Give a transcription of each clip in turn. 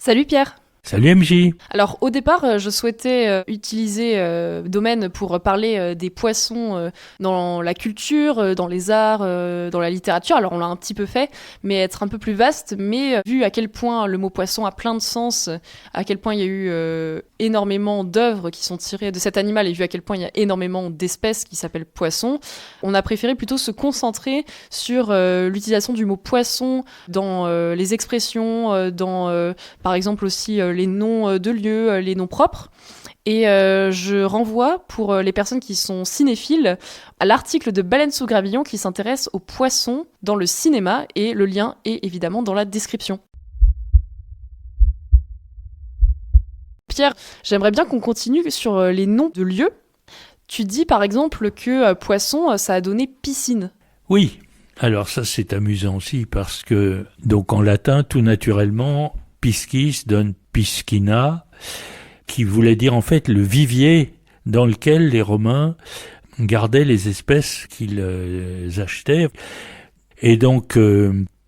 Salut Pierre. Salut MJ. Alors au départ, je souhaitais utiliser Domaine pour parler des poissons dans la culture, dans les arts, dans la littérature. Alors on l'a un petit peu fait, mais être un peu plus vaste. Mais vu à quel point le mot poisson a plein de sens, à quel point il y a eu énormément d'œuvres qui sont tirées de cet animal et vu à quel point il y a énormément d'espèces qui s'appellent poissons, on a préféré plutôt se concentrer sur l'utilisation du mot poisson dans les expressions, dans par exemple aussi les noms de lieux, les noms propres. Et je renvoie, pour les personnes qui sont cinéphiles, à l'article de Baleine sous gravillon qui s'intéresse aux poissons dans le cinéma, et le lien est évidemment dans la description. Pierre, j'aimerais bien qu'on continue sur les noms de lieux. Tu dis par exemple que poisson, ça a donné piscine. Oui, alors ça c'est amusant aussi parce que, donc en latin, tout naturellement, piscis donne piscina, qui voulait dire en fait le vivier dans lequel les Romains gardaient les espèces qu'ils achetaient. Et donc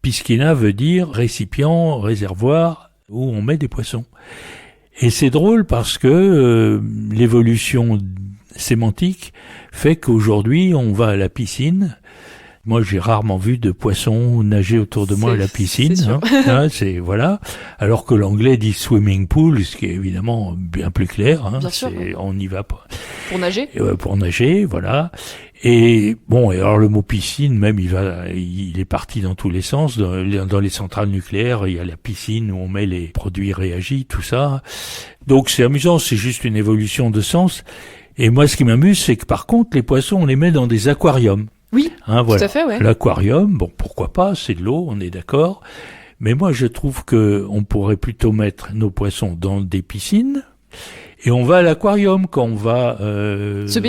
piscina veut dire récipient, réservoir où on met des poissons. Et c'est drôle parce que l'évolution sémantique fait qu'aujourd'hui on va à la piscine. Moi, j'ai rarement vu de poissons nager autour de moi à la piscine. C'est voilà. Alors que l'anglais dit swimming pool, ce qui est évidemment bien plus clair. Bien sûr, oui. On y va pas. Pour nager. Pour nager, voilà. Et bon, et alors le mot piscine, même, il est parti dans tous les sens. Dans les centrales nucléaires, il y a la piscine où on met les produits réagis, tout ça. Donc c'est amusant, c'est juste une évolution de sens. Et moi, ce qui m'amuse, c'est que par contre, les poissons, on les met dans des aquariums. Oui, voilà. Tout à fait, ouais. L'aquarium, bon, pourquoi pas, c'est de l'eau, on est d'accord. Mais moi, je trouve que on pourrait plutôt mettre nos poissons dans des piscines. Et on va à l'aquarium quand on va se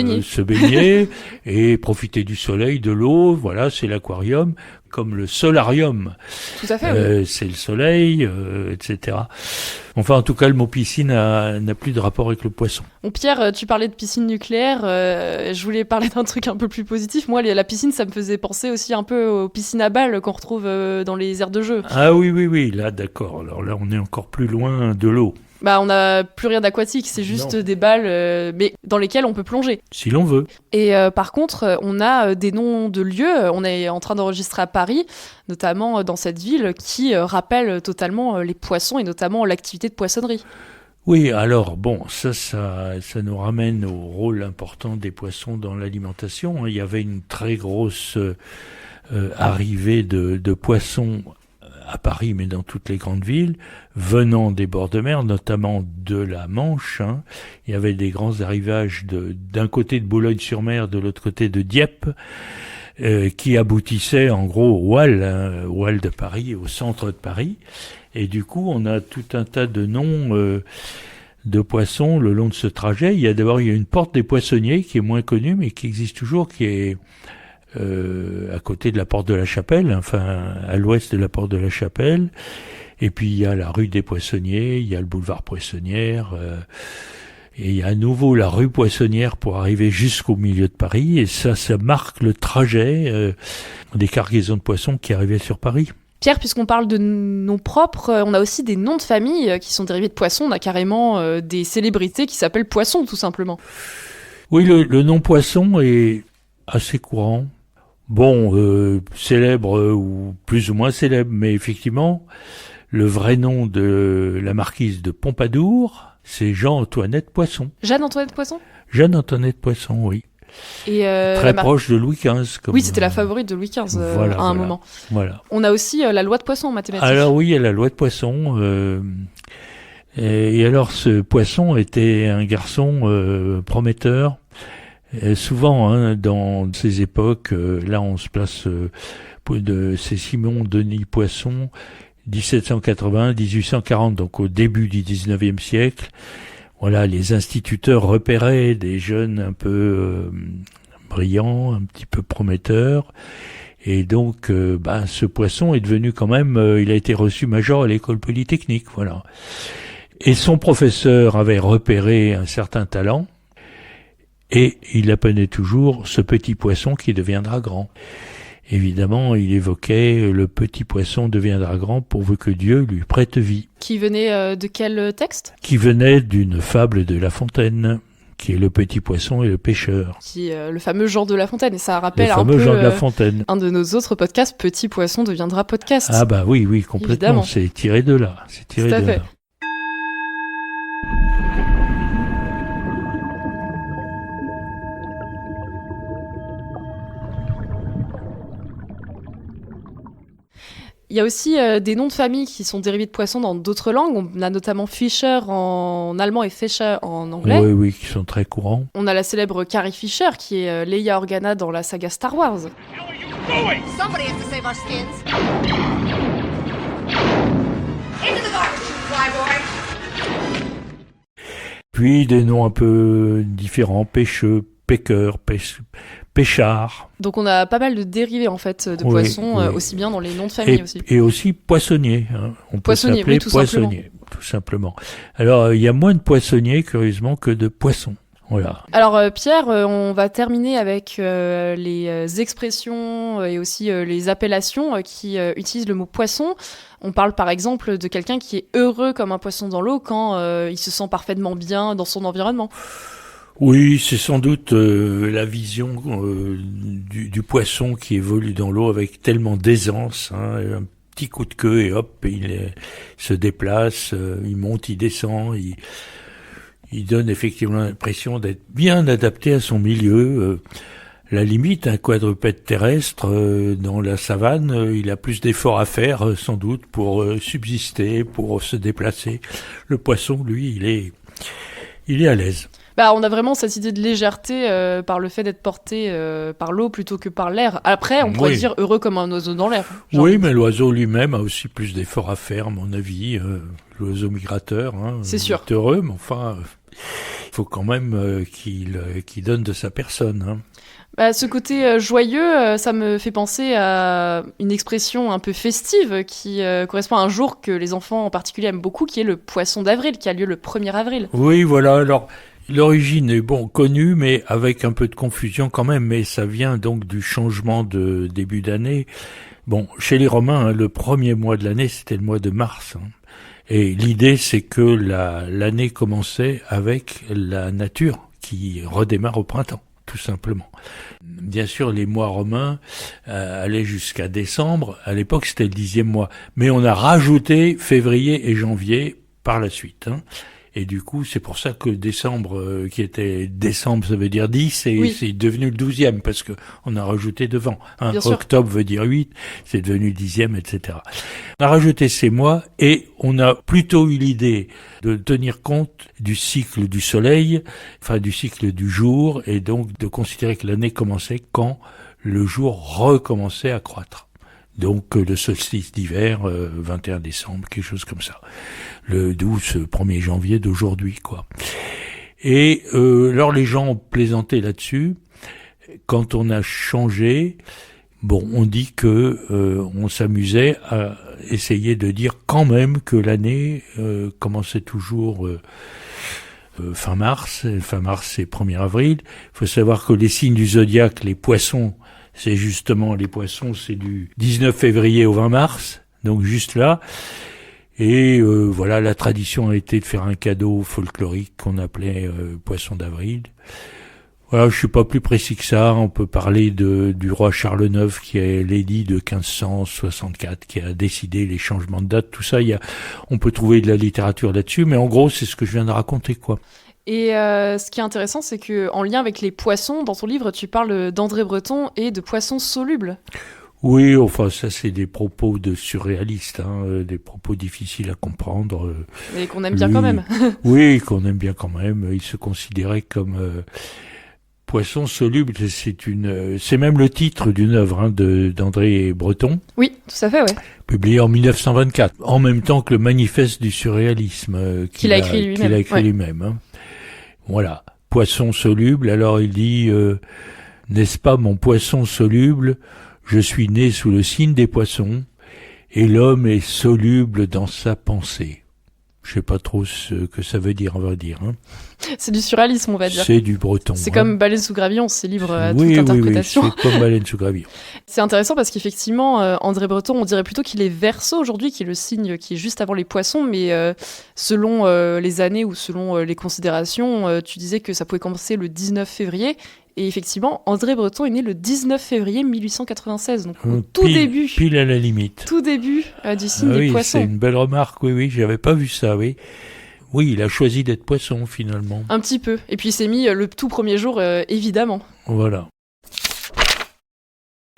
baigner et profiter du soleil, de l'eau. Voilà, c'est l'aquarium, comme le solarium. Tout à fait. Oui. C'est le soleil, etc. Enfin, en tout cas, le mot piscine n'a plus de rapport avec le poisson. Bon, Pierre, tu parlais de piscine nucléaire. Je voulais parler d'un truc un peu plus positif. Moi, la piscine, ça me faisait penser aussi un peu aux piscines à balles qu'on retrouve dans les aires de jeu. Ah oui, là, d'accord. Alors là, on est encore plus loin de l'eau. Bah, on n'a plus rien d'aquatique, c'est juste des balles, mais dans lesquelles on peut plonger. Si l'on veut. Et par contre, on a des noms de lieux, on est en train d'enregistrer à Paris, notamment dans cette ville, qui rappellent totalement les poissons et notamment l'activité de poissonnerie. Oui, alors bon, ça nous ramène au rôle important des poissons dans l'alimentation. Il y avait une très grosse arrivée de poissons à Paris, mais dans toutes les grandes villes, venant des bords de mer, notamment de la Manche. Il y avait des grands arrivages d'un côté de Boulogne-sur-Mer, de l'autre côté de Dieppe, qui aboutissaient en gros au Halles de Paris, au centre de Paris. Et du coup, on a tout un tas de noms de poissons le long de ce trajet. Il y a une porte des poissonniers qui est moins connue, mais qui existe toujours, qui est à côté de la porte de la Chapelle, enfin à l'ouest de la porte de la Chapelle. Et puis il y a la rue des Poissonniers, il y a le boulevard Poissonnière, et il y a à nouveau la rue Poissonnière pour arriver jusqu'au milieu de Paris. Et ça marque le trajet des cargaisons de poissons qui arrivaient sur Paris. Pierre, puisqu'on parle de noms propres, on a aussi des noms de famille qui sont dérivés de poissons. On a carrément des célébrités qui s'appellent Poisson, tout simplement. Oui, le nom Poisson est assez courant. Bon, célèbre ou plus ou moins célèbre, mais effectivement, le vrai nom de la marquise de Pompadour, c'est Jeanne-Antoinette Poisson. Jeanne-Antoinette Poisson ? Jeanne-Antoinette Poisson, oui. Et très proche de Louis XV. Oui, c'était la favorite de Louis XV à un moment. Voilà. On a aussi la loi de Poisson en mathématiques. Alors oui, il y a la loi de Poisson. Et alors, ce Poisson était un garçon prometteur. Souvent, dans ces époques, là on se place, c'est Simon Denis Poisson, 1780-1840, donc au début du 19e siècle. Voilà, les instituteurs repéraient des jeunes un peu brillants, un petit peu prometteurs. Et donc, ce Poisson est devenu quand même, il a été reçu major à l'école polytechnique, voilà. Et son professeur avait repéré un certain talent. Et il appelait toujours ce petit poisson qui deviendra grand. évidemment, il évoquait « Le petit poisson deviendra grand pourvu que Dieu lui prête vie », Qui venait de quel texte ? qui venait d'une fable de La Fontaine, qui est le petit poisson et le pêcheur. Qui est le fameux Jean de La Fontaine. Et ça rappelle Le un fameux peu Jean de La Fontaine. un de nos autres podcasts, Petit poisson deviendra podcast. Ah bah oui, complètement, Évidemment. c'est tiré de là. C'est tiré Tout à de fait. là. Il y a aussi des noms de famille qui sont dérivés de poissons dans d'autres langues. On a notamment Fischer en allemand et Fischer en anglais. Oui, qui sont très courants. On a la célèbre Carrie Fisher qui est Leia Organa dans la saga Star Wars. Somebody has to save our skins. Into the garbage, flyboy. Puis des noms un peu différents, pêcheux, péqueur, pêchard. Donc on a pas mal de dérivés en fait de Oui, poissons, oui. Aussi bien dans les noms de famille aussi. Et aussi poissonnier. On peut Poissonnier, s'appeler oui, tout poissonnier, tout simplement. Alors, il y a moins de poissonniers, curieusement, que de poissons. Voilà. Alors Pierre, on va terminer avec les expressions et aussi les appellations qui utilisent le mot poisson. On parle par exemple de quelqu'un qui est heureux comme un poisson dans l'eau quand il se sent parfaitement bien dans son environnement. Oui, c'est sans doute la vision du poisson qui évolue dans l'eau avec tellement d'aisance, un petit coup de queue et hop, il se déplace, il monte, il descend, il donne effectivement l'impression d'être bien adapté à son milieu. La limite, un quadrupède terrestre dans la savane, il a plus d'efforts à faire sans doute pour subsister, pour se déplacer. Le poisson, lui, il est à l'aise. Bah, on a vraiment cette idée de légèreté par le fait d'être porté par l'eau plutôt que par l'air. Après, on pourrait dire heureux comme un oiseau dans l'air. Oui, mais l'oiseau lui-même a aussi plus d'efforts à faire, à mon avis. L'oiseau migrateur, c'est sûr. Il est heureux, mais enfin, il faut quand même qu'il donne de sa personne. Bah, ce côté joyeux, ça me fait penser à une expression un peu festive qui correspond à un jour que les enfants en particulier aiment beaucoup, qui est le poisson d'avril, qui a lieu le 1er avril. Oui, voilà. Alors, l'origine est connue, mais avec un peu de confusion quand même. Mais ça vient donc du changement de début d'année. Bon, chez les Romains, le premier mois de l'année, c'était le mois de mars. Et l'idée, c'est que l'année commençait avec la nature qui redémarre au printemps, tout simplement. Bien sûr, les mois romains allaient jusqu'à décembre. À l'époque, c'était le 10e mois. Mais on a rajouté février et janvier par la suite. Et du coup, c'est pour ça que décembre, qui était décembre, ça veut dire 10, et c'est devenu le 12e, parce que on a rajouté devant. Octobre veut dire 8, c'est devenu 10e, etc. On a rajouté ces mois, et on a plutôt eu l'idée de tenir compte du cycle du soleil, enfin du cycle du jour, et donc de considérer que l'année commençait quand le jour recommençait à croître. Donc le solstice d'hiver, 21 décembre, quelque chose comme ça. Le 1er janvier d'aujourd'hui, quoi. Et alors les gens ont plaisanté là-dessus. Quand on a changé, on dit que on s'amusait à essayer de dire quand même que l'année commençait toujours fin mars. Fin mars, c'est 1er avril. Il faut savoir que les signes du zodiaque, les poissons, c'est justement les poissons, c'est du 19 février au 20 mars, donc juste là. Et voilà, la tradition a été de faire un cadeau folklorique qu'on appelait poisson d'avril. Voilà, je suis pas plus précis que ça. On peut parler du roi Charles IX qui est l'édit de 1564, qui a décidé les changements de date. Tout ça, on peut trouver de la littérature là-dessus, mais en gros, c'est ce que je viens de raconter, quoi. Et ce qui est intéressant, c'est que en lien avec les poissons, dans ton livre, tu parles d'André Breton et de poissons solubles. Oui, enfin, ça, c'est des propos de surréalistes, des propos difficiles à comprendre. Et qu'on aime bien quand même. Oui, qu'on aime bien quand même. Il se considérait comme poisson soluble. C'est même le titre d'une œuvre d'André Breton. Oui, tout à fait, ouais. Publié en 1924, en même temps que le manifeste du surréalisme qu'il a écrit lui-même. Voilà, poisson soluble. Alors il dit, n'est-ce pas mon poisson soluble, je suis né sous le signe des poissons, et l'homme est soluble dans sa pensée. Je sais pas trop ce que ça veut dire, on va dire. Hein. C'est du surréalisme, on va dire. C'est du breton. C'est comme Baleine sous gravillon, c'est libre à toute Oui, interprétation. c'est comme Baleine sous gravillon. C'est intéressant parce qu'effectivement, André Breton, on dirait plutôt qu'il est Verseau aujourd'hui, qui est le signe qui est juste avant les poissons, mais selon les années ou selon les considérations, tu disais que ça pouvait commencer le 19 février. Et effectivement, André Breton est né le 19 février 1896, donc au tout début. Pile à la limite. Tout début du signe des poissons. C'est une belle remarque, oui, j'avais pas vu ça, oui. Oui, il a choisi d'être poisson, finalement. Un petit peu. Et puis il s'est mis le tout premier jour, évidemment. Voilà.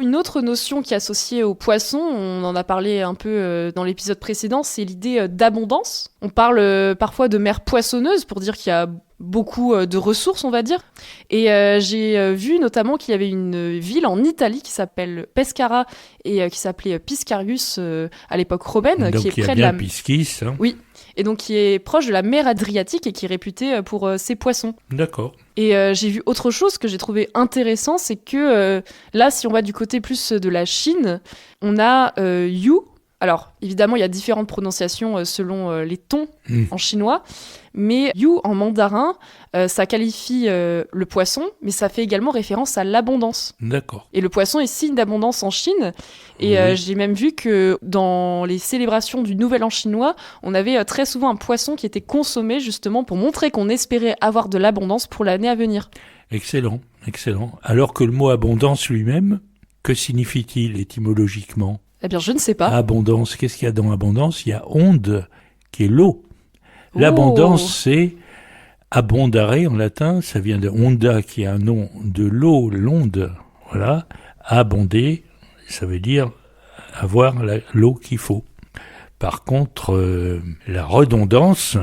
Une autre notion qui est associée aux poissons, on en a parlé un peu dans l'épisode précédent, c'est l'idée d'abondance. On parle parfois de mer poissonneuse pour dire qu'il y a beaucoup de ressources, on va dire. Et j'ai vu notamment qu'il y avait une ville en Italie qui s'appelle Pescara et qui s'appelait Piscarius à l'époque romaine, donc, qui est près de la Piscis, hein. Oui, et donc qui est proche de la mer Adriatique et qui est réputée pour ses poissons. D'accord. Et j'ai vu autre chose que j'ai trouvé intéressant, c'est que là, si on va du côté plus de la Chine, on a Yu. Alors, évidemment, il y a différentes prononciations selon les tons en chinois, mais Yu en mandarin, ça qualifie le poisson, mais ça fait également référence à l'abondance. D'accord. Et le poisson est signe d'abondance en Chine, et j'ai même vu que dans les célébrations du Nouvel An chinois, on avait très souvent un poisson qui était consommé justement pour montrer qu'on espérait avoir de l'abondance pour l'année à venir. Excellent, excellent. Alors que le mot abondance lui-même, que signifie-t-il étymologiquement ? Eh bien, je ne sais pas. Abondance, qu'est-ce qu'il y a dans abondance ? Il y a onde, qui est l'eau. L'abondance, c'est abondare en latin, ça vient de onda, qui est un nom de l'eau, l'onde. Voilà. Abonder, ça veut dire avoir l'eau qu'il faut. Par contre, la redondance,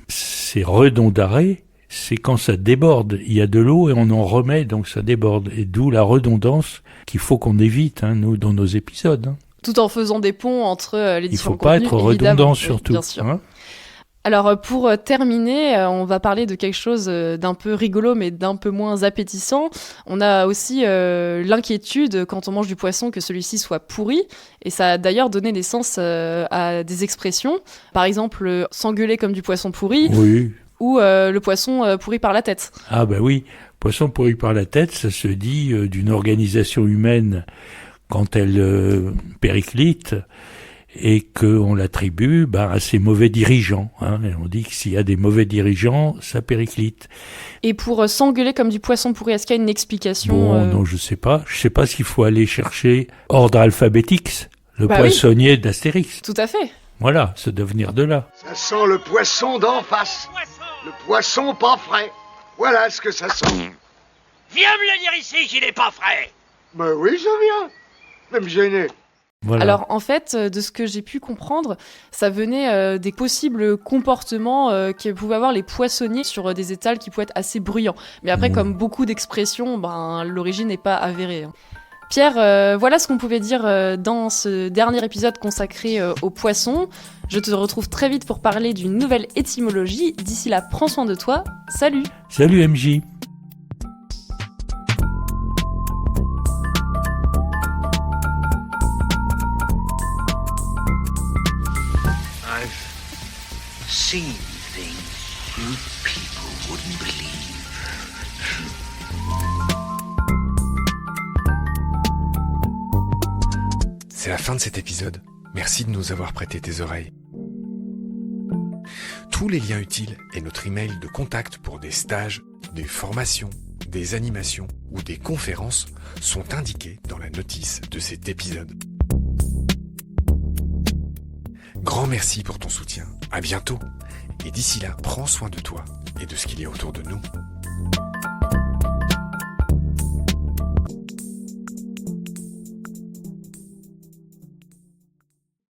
c'est redondare, c'est quand ça déborde. Il y a de l'eau et on en remet, donc ça déborde. Et d'où la redondance qu'il faut qu'on évite, hein, nous, dans nos épisodes. Hein. Tout en faisant des ponts entre les différents contenus. Il ne faut pas être redondant, surtout. Bien sûr. Hein. Alors, pour terminer, on va parler de quelque chose d'un peu rigolo, mais d'un peu moins appétissant. On a aussi l'inquiétude, quand on mange du poisson, que celui-ci soit pourri. Et ça a d'ailleurs donné naissance à des expressions. Par exemple, s'engueuler comme du poisson pourri. Oui. Ou le poisson pourri par la tête. Ah bah oui, poisson pourri par la tête, ça se dit d'une organisation humaine quand elle périclite et qu'on l'attribue à ses mauvais dirigeants. Hein. Et on dit que s'il y a des mauvais dirigeants, ça périclite. Et pour s'engueuler comme du poisson pourri, est-ce qu'il y a une explication Bon, non, je sais pas. Je sais pas s'il faut aller chercher Ordre Alphabetix, le poissonnier d'Astérix. Tout à fait. Voilà, ça doit venir de là. Ça sent le poisson d'en face. Le poisson pas frais. Voilà ce que ça sent. Viens me le dire ici qu'il est pas frais. Mais oui, je viens. Même gêné. Voilà. Alors en fait, de ce que j'ai pu comprendre, ça venait des possibles comportements que pouvaient avoir les poissonniers sur des étals qui pouvaient être assez bruyants. Mais après, comme beaucoup d'expressions, l'origine n'est pas avérée. Hein. Pierre, voilà ce qu'on pouvait dire dans ce dernier épisode consacré aux poissons. Je te retrouve très vite pour parler d'une nouvelle étymologie. D'ici là, prends soin de toi. Salut. Salut MJ. I've seen things you people wouldn't believe. C'est la fin de cet épisode. Merci de nous avoir prêté tes oreilles. Tous les liens utiles et notre email de contact pour des stages, des formations, des animations ou des conférences sont indiqués dans la notice de cet épisode. Grand merci pour ton soutien. À bientôt. Et d'ici là, prends soin de toi et de ce qu'il y a autour de nous.